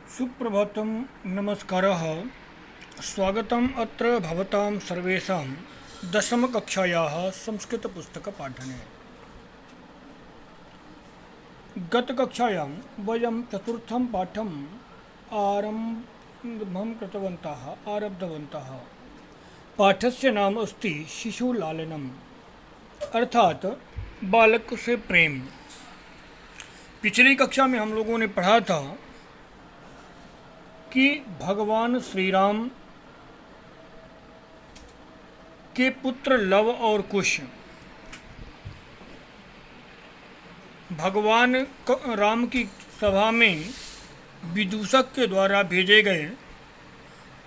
सुप्रभातं नमस्कारः। स्वागतम् अत्र भवतां सर्वेषां दशमकक्षायाः संस्कृतपुस्तकपाठने। गतकक्षायां वयं चतुर्थं पाठम् आरब्धवन्तः। पाठस्य नाम अस्ति शिशुलालनम्, अर्थात बालक से प्रेम। पिछली कक्षा में हम लोगों ने पढ़ा था कि भगवान श्री राम के पुत्र लव और कुश भगवान राम की सभा में विदूषक के द्वारा भेजे गए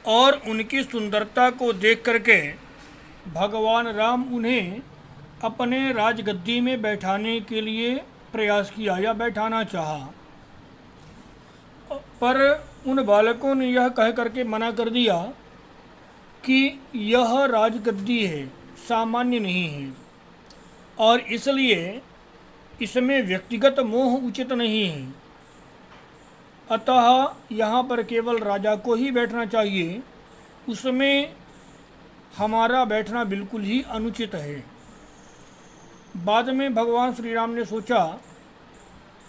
और उनकी सुंदरता को देख करके भगवान राम उन्हें अपने राजगद्दी में बैठाने के लिए प्रयास किया या बैठाना चाहा, पर उन बालकों ने यह कह करके मना कर दिया कि यह राजगद्दी है, सामान्य नहीं है, और इसलिए इसमें व्यक्तिगत मोह उचित नहीं है। अतः यहाँ पर केवल राजा को ही बैठना चाहिए, उसमें हमारा बैठना बिल्कुल ही अनुचित है। बाद में भगवान श्री राम ने सोचा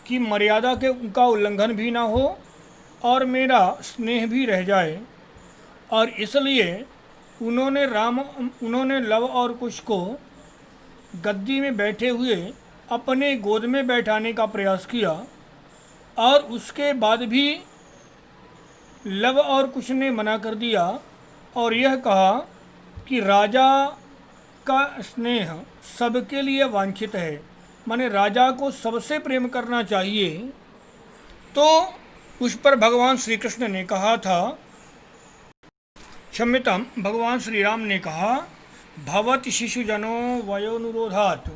कि मर्यादा के का उल्लंघन भी ना हो और मेरा स्नेह भी रह जाए, और इसलिए उन्होंने लव और कुश को गद्दी में बैठे हुए अपने गोद में बैठाने का प्रयास किया, और उसके बाद भी लव और कुश ने मना कर दिया और यह कहा कि राजा का स्नेह सबके लिए वांछित है, माने राजा को सबसे प्रेम करना चाहिए। तो उस पर भगवान श्री कृष्ण ने कहा था, क्षम्यताम, भगवान श्री राम ने कहा, भवति शिशुजनो वयोनुरोधात्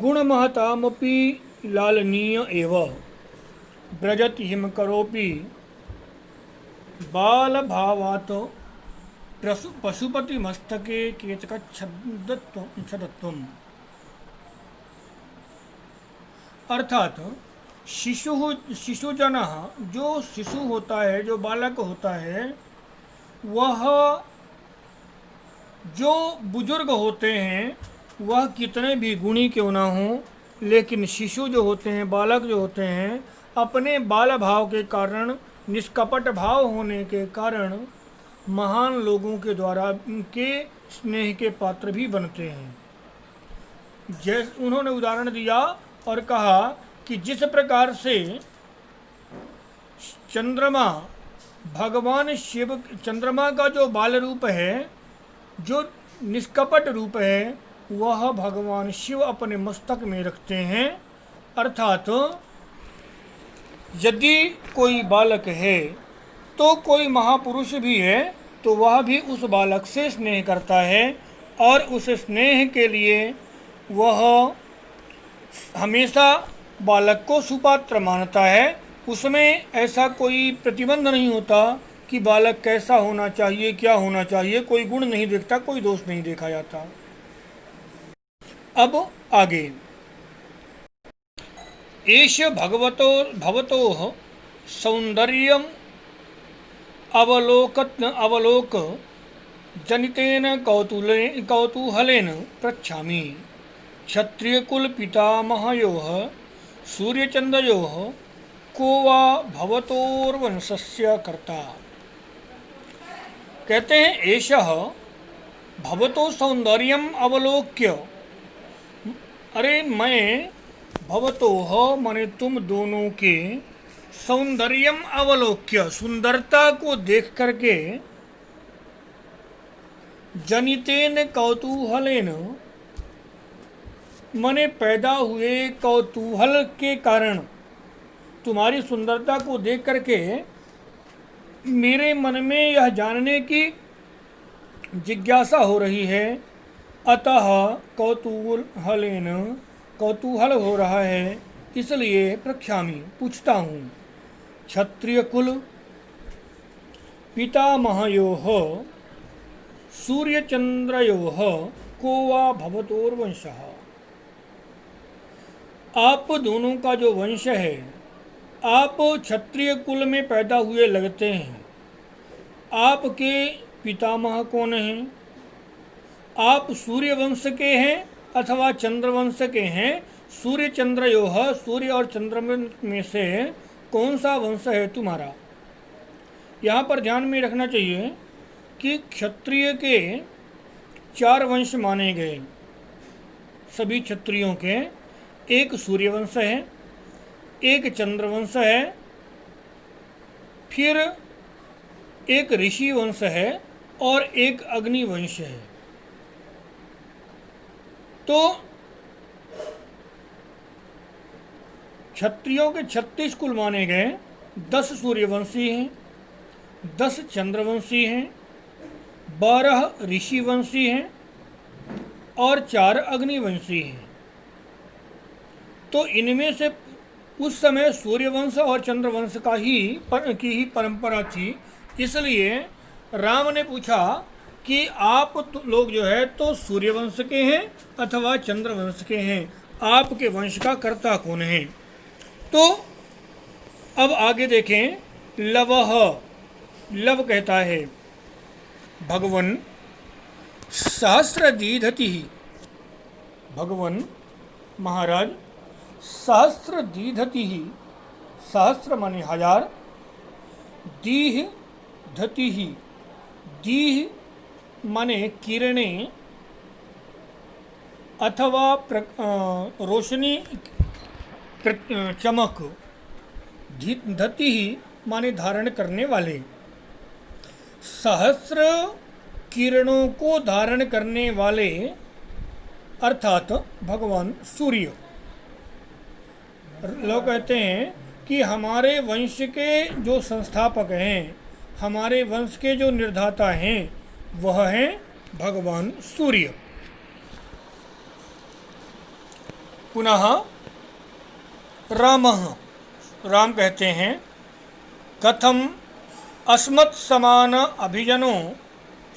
गुणमहतामपि लालनीय एव व्रजति हिम करोपि बालभावात् पशुपति मस्तके केतकच्छदत्वम्। अर्थात शिशुजन, जो शिशु होता है, जो बालक होता है, वह जो बुजुर्ग होते हैं वह कितने भी गुणी क्यों ना हों, लेकिन शिशु जो होते हैं, बालक जो होते हैं, अपने बाल भाव के कारण, निष्कपट भाव होने के कारण महान लोगों के द्वारा उनके स्नेह के पात्र भी बनते हैं। जैसे उन्होंने उदाहरण दिया और कहा कि जिस प्रकार से चंद्रमा, भगवान शिव, चंद्रमा का जो बाल रूप है, जो निष्कपट रूप है, वह भगवान शिव अपने मस्तक में रखते हैं। अर्थात यदि कोई बालक है तो कोई महापुरुष भी है, तो वह भी उस बालक से स्नेह करता है, और उस स्नेह के लिए वह हमेशा बालक को सुपात्र मानता है। उसमें ऐसा कोई प्रतिबंध नहीं होता कि बालक कैसा होना चाहिए, क्या होना चाहिए, कोई गुण नहीं देखता, कोई दोष नहीं देखा जाता। अब आगे, एष भवतोः सौंदर्यम् अवलोक जनितेन कौतूहलेन पृच्छामि। क्षत्रियकुल पितामहयोः सूर्यचन्द्रयोः को वा भवतोर्वंशस्य कर्ता। कहते हैं, एषः भवतो सौंदर्यम अवलोक्य, अरे मैं भवतोः माने तुम दोनों के, सौंदर्यम अवलोक्य, सुंदरता को देख करके, जनितेन कौतूहलेन माने पैदा हुए कौतूहल के कारण, तुम्हारी सुंदरता को देख करके मेरे मन में यह जानने की जिज्ञासा हो रही है। अतः कौतूहल हो रहा है, इसलिए प्रख्यामि, पूछता हूँ। क्षत्रिय कुल पितामहयोः सूर्यचंद्रयोः को वा भवतोर्वंशः। आप दोनों का जो वंश है आप क्षत्रिय कुल में पैदा हुए लगते हैं। आपके पितामह कौन हैं? आप सूर्य वंश के हैं अथवा चंद्र वंश के हैं? सूर्य चंद्रयोः, सूर्य और चंद्र में से कौन सा वंश है तुम्हारा? यहाँ पर ध्यान में रखना चाहिए कि क्षत्रिय के 4 वंश माने गए, सभी क्षत्रियों के। एक सूर्य वंश है, एक चंद्र वंश है, फिर एक ऋषि वंश है और एक अग्नि वंश है। तो क्षत्रियों के 36 कुल माने गए। 10 सूर्यवंशी हैं, 10 चंद्रवंशी हैं, 12 ऋषिवंशी हैं और 4 अग्निवंशी हैं। तो इनमें से उस समय सूर्यवंश और चंद्रवंश की ही परंपरा थी। इसलिए राम ने पूछा कि आप लोग जो है तो सूर्यवंश के हैं अथवा चंद्रवंश के हैं, आपके वंश का कर्ता कौन है? तो अब आगे देखें। लवः, लव कहता है भगवन सहस्रदीधति। भगवन महाराज सहस्रदीधति, सहस्र माने 1000, दीह धति, दीह माने किरणें अथवा रोशनी, चमक। धति माने धारण करने वाले। सहस्र किरणों को धारण करने वाले अर्थात भगवान सूर्य। लोग कहते हैं कि हमारे वंश के जो संस्थापक हैं, हमारे वंश के जो निर्धाता हैं, वह हैं भगवान सूर्य। पुनः रामः, राम कहते हैं कथम अस्मत् समान अभिजनो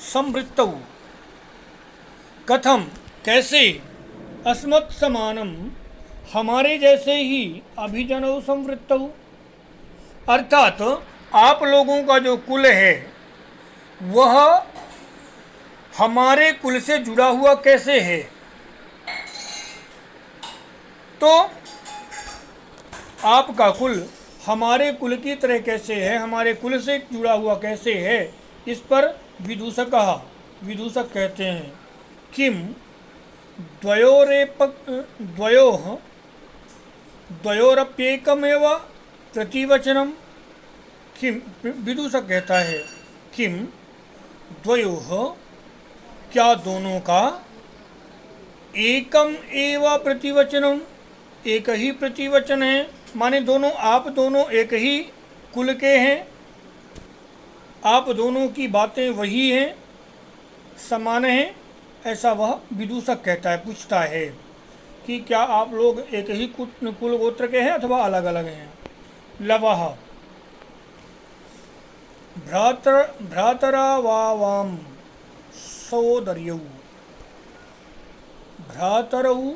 संवृत्तौ। कथम कैसे, अस्मत् समानम हमारे जैसे ही, अभिजनो संवृत्तौ अर्थात आप लोगों का जो कुल है वह हमारे कुल से जुड़ा हुआ कैसे है? तो आपका कुल हमारे कुल की तरह कैसे है, हमारे कुल से जुड़ा हुआ कैसे है? इस पर विदूषक कहा, विदूषक कहते हैं किम द्वयोरप्येकमेव प्रतिवचनम। किम, विदूषक कहता है किम द्वयोः, क्या दोनों का, एकम एव प्रतिवचनम, एक ही प्रतिवचन है, माने दोनों, आप दोनों एक ही कुल के हैं, आप दोनों की बातें वही हैं, समान हैं, ऐसा वह विदूषक कहता है, पूछता है कि क्या आप लोग एक ही कुल गोत्र के हैं अथवा अलग अलग हैं? लवः भ्रातरा वावाम सोदर्यौ। भ्रातरौ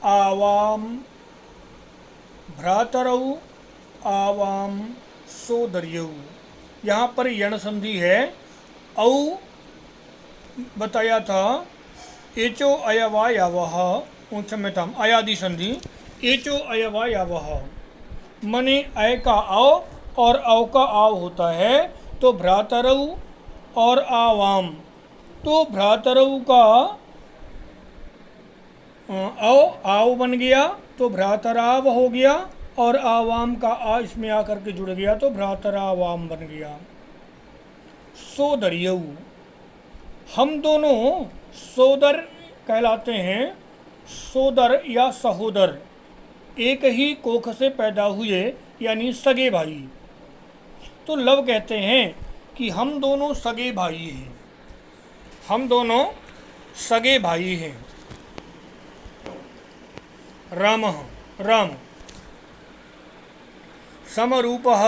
आवाम, भ्रातरौ आवाम सोदर्यौ। यहाँ पर यण संधि है। औ बताया था एचो अयवा यावह, क्षम्यताम अयादि संधि, एचो अयवा यावह मने अय का औ और औ का आव होता है। तो भ्रातरौ और आवाम, तो भ्रातरौ का औ आव बन गया तो भ्रातराव हो गया, और आवाम का आ इसमें आकर के जुड़ गया तो भ्रातरावाम बन गया। सोदर्यौ, हम दोनों सोदर कहलाते हैं। सोदर या सहोदर, एक ही कोख से पैदा हुए यानी सगे भाई। तो लव कहते हैं कि हम दोनों सगे भाई हैं, हम दोनों सगे भाई हैं। रामः, राम समरूपः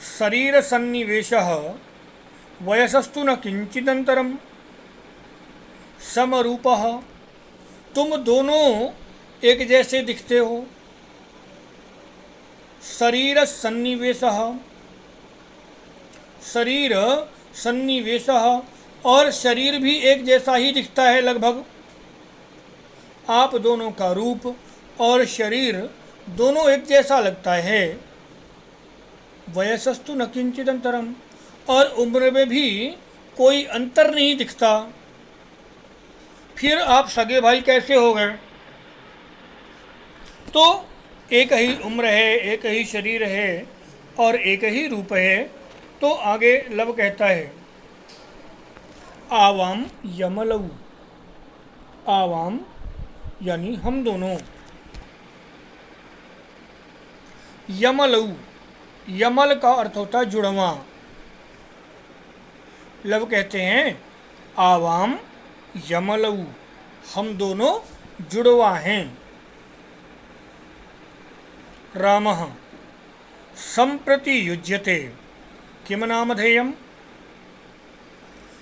शरीर सन्निवेशः वयसस्तु न किंचिदंतरम। समरूपः, तुम दोनों एक जैसे दिखते हो। शरीर सन्निवेशः, शरीर सन्निवेशः, और शरीर भी एक जैसा ही दिखता है लगभग। आप दोनों का रूप और शरीर दोनों एक जैसा लगता है। वयसस्तु न किंचित अंतरम, और उम्र में भी कोई अंतर नहीं दिखता। फिर आप सगे भाई कैसे हो गए? तो एक ही उम्र है, एक ही शरीर है और एक ही रूप है। तो आगे लव कहता है आवाम यमलऊ, आवाम यानी हम दोनों, यमलऊ, यमल का अर्थ होता है जुड़वा। लव कहते हैं आवाम यमलऊ, हम दोनों जुड़वा हैं। रामः संप्रति युज्यते, किम नामधेयम्?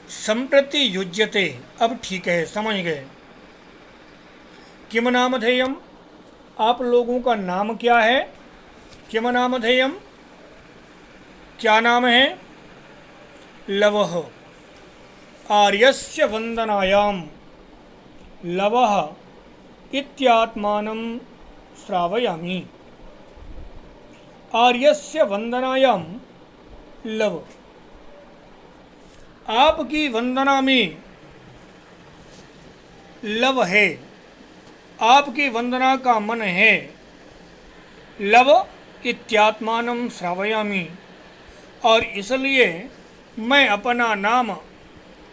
संप्रति युज्यते, अब ठीक है, समझ गए। किम नामधेयम्, आप लोगों का नाम क्या है? किम नामधेयम्, क्या नाम है? लवः आर्यस्य वंदनायाम, लवः इत्यात्मानं श्रावयामि। आर्यस्य वंदनायाम लव, आपकी वंदना में लव है, आपकी वंदना का मन है। लव इत्यात्मानं श्रावयामि, और इसलिए मैं अपना नाम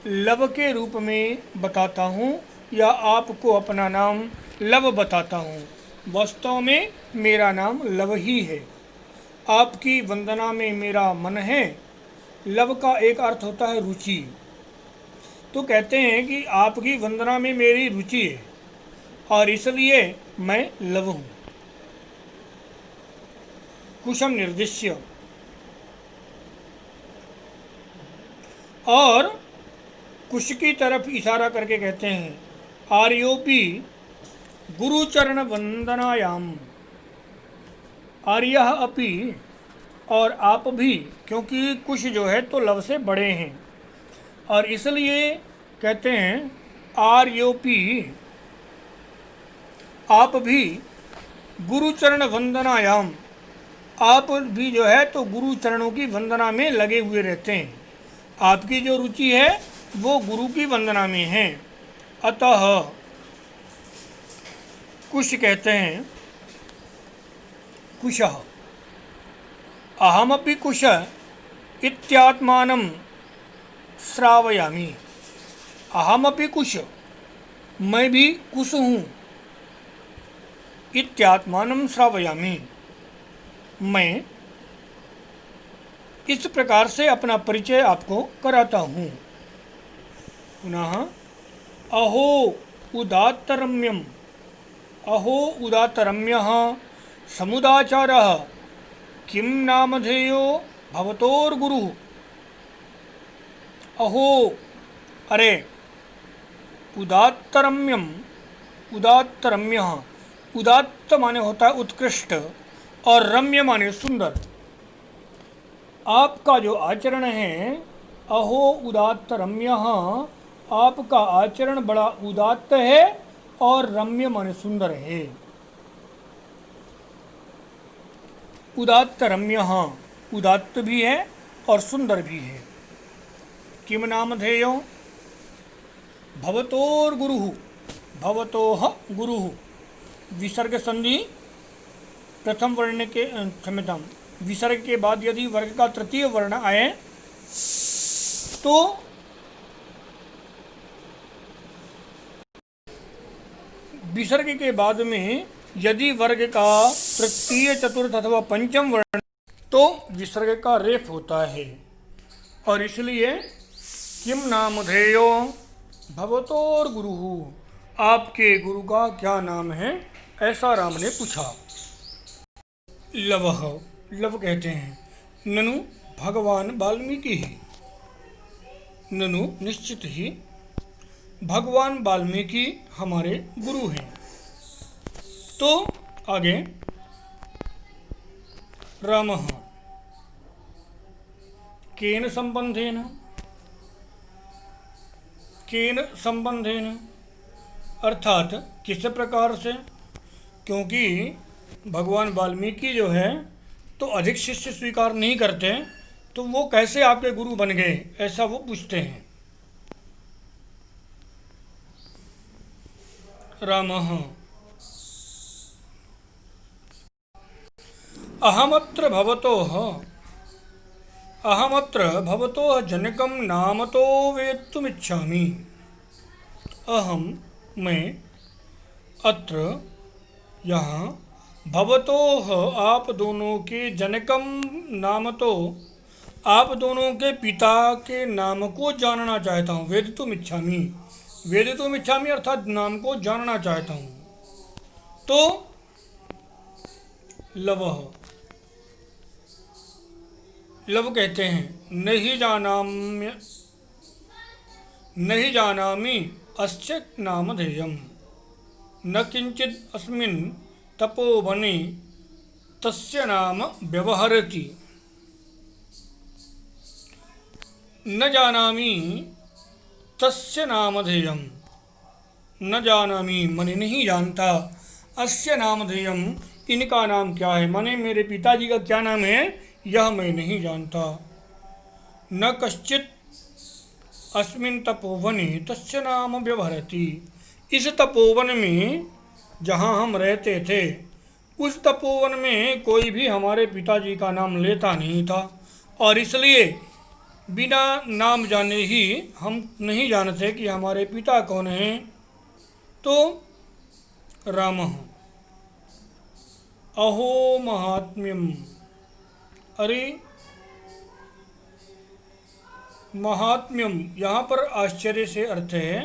लव के रूप में बताता हूँ, या आपको अपना नाम लव बताता हूँ। वास्तव में मेरा नाम लव ही है। आपकी वंदना में मेरा मन है। लव का एक अर्थ होता है रुचि। तो कहते हैं कि आपकी वंदना में मेरी रुचि है और इसलिए मैं लव हूँ। कुशम निर्दिश्य, और कुश की तरफ इशारा करके कहते हैं आर्योपि गुरुचरण वंदनायाम, आर्यः अपि, और आप भी, क्योंकि कुश जो है तो लव से बड़े हैं और इसलिए कहते हैं आर्योपि, आप भी गुरुचरण वंदनायाम, आप भी जो है तो गुरु चरणों की वंदना में लगे हुए रहते हैं। आपकी जो रुचि है वो गुरु की वंदना में है। अतः कुश कहते हैं कुशः अहमपि कुश इत्यात्मानं श्रावयामि। अहमपि कुश, मैं भी कुश हूँ। इत्यात्मानं श्रावयामि, मैं इस प्रकार से अपना परिचय आपको कराता हूँ। पुनः अहो उदात्तरम्यम, अहो उदात्तरम्यः समुदाचारः किं नामधेयो भवतोर्गुरुः। अहो, अरे, उदात्तरम्यम, उदात्तरम्यः, उदात्त माने होता है उत्कृष्ट और रम्य माने सुंदर। आपका जो आचरण है, अहो उदात्तरम्यः, आपका आचरण बड़ा उदात्त है और रम्य माने सुंदर है। उदात्त रम्यः, उदात्त भी है और सुंदर भी है। किम नामधेयो भवतोर्गुरुः, भवतोः गुरुः, विसर्ग संधि प्रथम वर्ण के, क्षम्यतां, विसर्ग के बाद यदि वर्ग का तृतीय वर्ण आए तो विसर्ग के बाद में यदि वर्ग का तृतीय, चतुर्थ अथवा पंचम वर्ण तो विसर्ग का रेफ होता है। और इसलिए किम नामधेयो भवतोर्गुरुः, आपके गुरु का क्या नाम है, ऐसा राम ने पूछा। लवः, लव कहते हैं ननु भगवान वाल्मीकि ही, ननु निश्चित ही भगवान वाल्मीकि हमारे गुरु हैं। तो आगे रामः केन संबंधेन, केन संबंधेन अर्थात किस प्रकार से, क्योंकि भगवान वाल्मीकि जो है तो अधिक शिष्य स्वीकार नहीं करते, तो वो कैसे आपके गुरु बन गए, ऐसा वो पूछते हैं। रामः अहमत्र भवतोः जनकं नामतो वेत्तुमिच्छामि। अहम मैं, अत्र यहाँ, भवतोः आप दोनों के, जनकम नामतो आप दोनों के पिता के नाम को जानना चाहता हूँ। वेदितुमिच्छामि, वेदितुमिच्छामि अर्थात नाम को जानना चाहता हूँ। तो लवः, लव कहते हैं नहीं जानामि अस्य नामधेयम्, न किंचित् अस्मिन् तपोवने तस्य नाम व्यवहरति। न जानामि तस्य नामधेयम्, न जानामि मने नहीं जानता, अस्य नामधेयम् इनका नाम क्या है, मने मेरे पिताजी का क्या नाम है यह मैं नहीं जानता। न कश्चित् अस्मिन् तपोवने तस्य नाम व्यवहरति, इस तपोवन में जहाँ हम रहते थे उस तपोवन में कोई भी हमारे पिताजी का नाम लेता नहीं था, और इसलिए बिना नाम जाने ही हम नहीं जानते कि हमारे पिता कौन हैं। तो रामः अहो महात्म्यम, अरे महात्म्यम यहाँ पर आश्चर्य से अर्थ है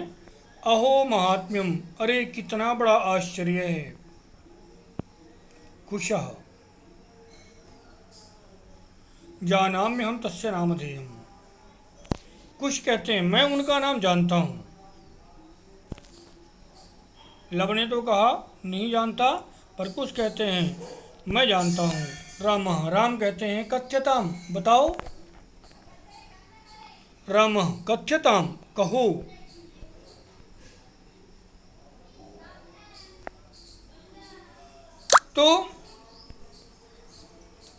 अहो महात्म्यम, अरे कितना बड़ा आश्चर्य है। कुशः जानाम्य हम तस्य नामधेयम्, कुश कहते हैं मैं उनका नाम जानता हूँ। लव ने तो कहा नहीं जानता, पर कुश कहते हैं मैं जानता हूँ। रामः राम कहते हैं कथ्यताम, बताओ। रामः कथ्यताम, कहो। तो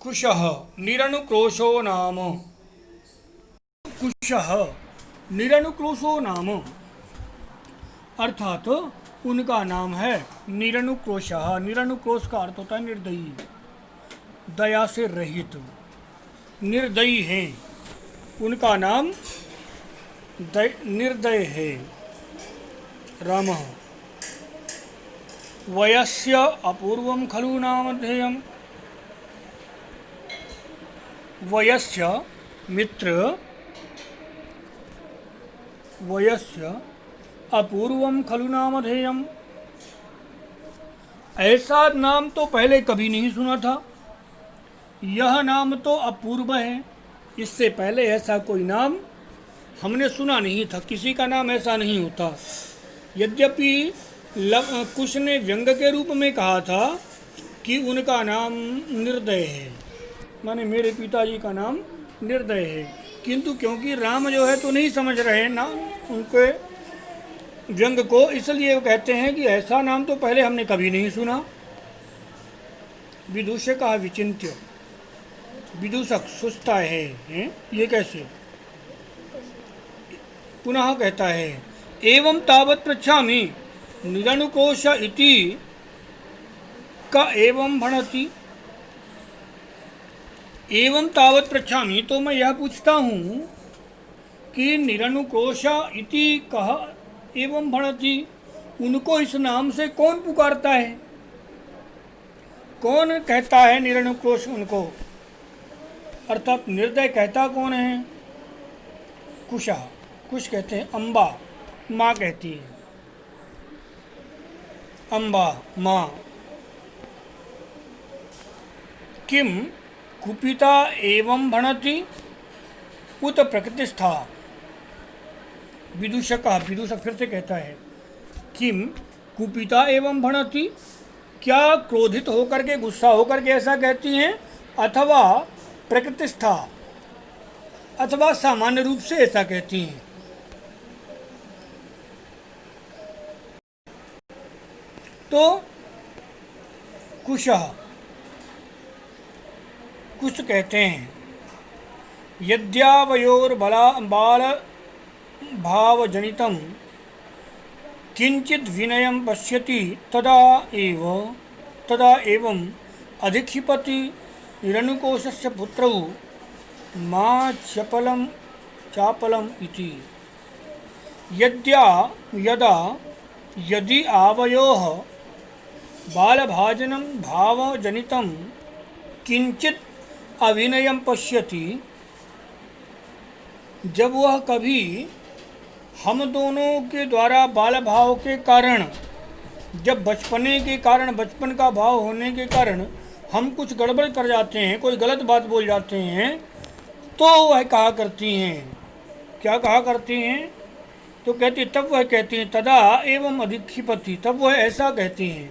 कुशः निरनुक्रोशो नाम, कुशः निरनुक्रोशो नाम अर्थात उनका नाम है निरनुक्रोशः। निरनुक्रोश का अर्थ होता है निर्दयी, दया से रहित, निर्दयी है, उनका नाम निर्दय है। रामः वयस्य अपूर्वं खलु नामधेयम्, वयस्य मित्र, वयस्य अपूर्वं खलु नामधेयम्, ऐसा नाम तो पहले कभी नहीं सुना था, यह नाम तो अपूर्व है, इससे पहले ऐसा कोई नाम हमने सुना नहीं था, किसी का नाम ऐसा नहीं होता। यद्यपि कुश ने व्यंग के रूप में कहा था कि उनका नाम निर्दय है, माने मेरे पिताजी का नाम निर्दय है, किंतु क्योंकि राम जो है तो नहीं समझ रहे ना उनके व्यंग को, इसलिए वो कहते हैं कि ऐसा नाम तो पहले हमने कभी नहीं सुना। विदूषक का विचिन्त्य, विदूषक सोचता है ये कैसे, पुनः कहता है एवं तावत् पृच्छामि निरनुकोश इति का एवं भणति, एवं तावत् पृच्छामि तो मैं यह पूछता हूँ कि निरनुकोश इति कह एवं भणति, उनको इस नाम से कौन पुकारता है, कौन कहता है निरनुकोश उनको, अर्थात निर्दय कहता कौन है। कुशा, कुश कहते हैं अम्बा, माँ कहती है, अम्बा माँ। किम कुपिता एवं भणति उत प्रकृतिस्था, विदूषक, विदूषक फिर से कहता है किम कुपिता एवं भणति, क्या क्रोधित होकर के, गुस्सा होकर के ऐसा कहती हैं, अथवा प्रकृतिस्था अथवा सामान्य रूप से ऐसा कहती हैं। तो कुशः कुछ कहते हैं यद्यावयोर्बला बाल भावजनितं किंचित विनयं पश्यति तदा एवं अधिक्षिपति निरनुकोशस्य पुत्रौ मा चापलम इति। यदा यदि आवयोः बालभाजनं भावजनितं किंचित अविनयं पश्यति, जब वह कभी हम दोनों के द्वारा बाल भाव के कारण, जब बचपने के कारण, बचपन का भाव होने के कारण हम कुछ गड़बड़ कर जाते हैं, कोई गलत बात बोल जाते हैं, तो वह कहा करती हैं, क्या कहा करती हैं? तो कहती, तब वह कहती हैं तदा एवं अधिक्षिपति, तब वह ऐसा कहती हैं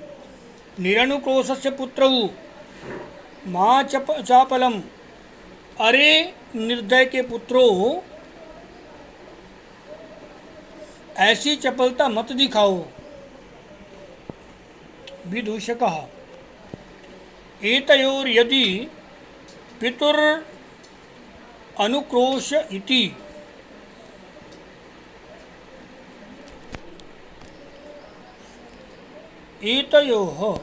निरनुक्रोशस्य पुत्रौ माँ चापलम, अरे निर्दय के पुत्रों, ऐसी चपलता मत दिखाओ। विदूषकः एतयोर यदि पितुर अनुक्रोश इति एतयोः,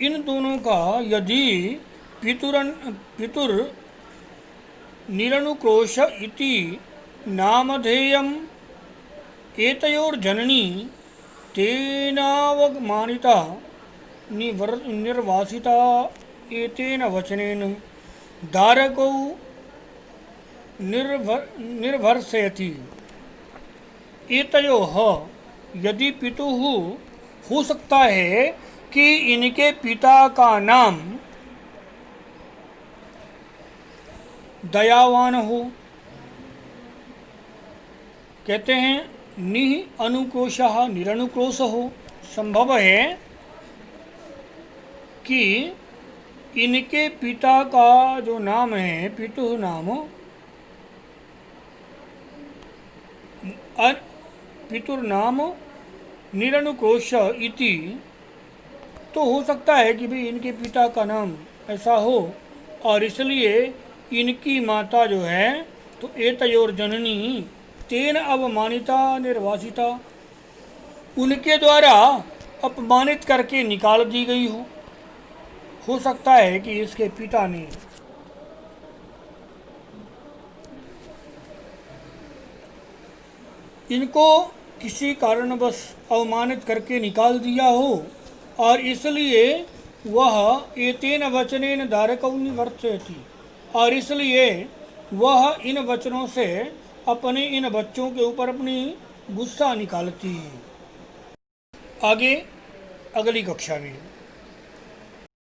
इन दोनों का यदि पितुर निरनुक्रोश इति नामधेयम् एतयोर जननी तेनावमानिता निर्वासिता एतेन वचनेन धारकौ निर्भर्सयति। एतयोः, यदि पितुः, हो सकता है कि इनके पिता का नाम दयावान हो। कहते हैं निह अनुक्रोशः निरनुक्रोश हो। संभव है कि इनके पिता का जो नाम है, पितुः नाम, पितुर्नाम निरनुक्रोश इति, तो हो सकता है कि भाई इनके पिता का नाम ऐसा हो और इसलिए इनकी माता जो है तो एतयोर जननी तेन अवमानिता निर्वासिता, उनके द्वारा अपमानित करके निकाल दी गई हो सकता है कि इसके पिता ने इनको किसी कारणवश अवमानित करके निकाल दिया हो और इसलिए वह एतेन वचनेन धारकौ निवर्तयति, और इसलिए वह इन वचनों से अपने इन बच्चों के ऊपर अपनी गुस्सा निकालती है। आगे अगली कक्षा में।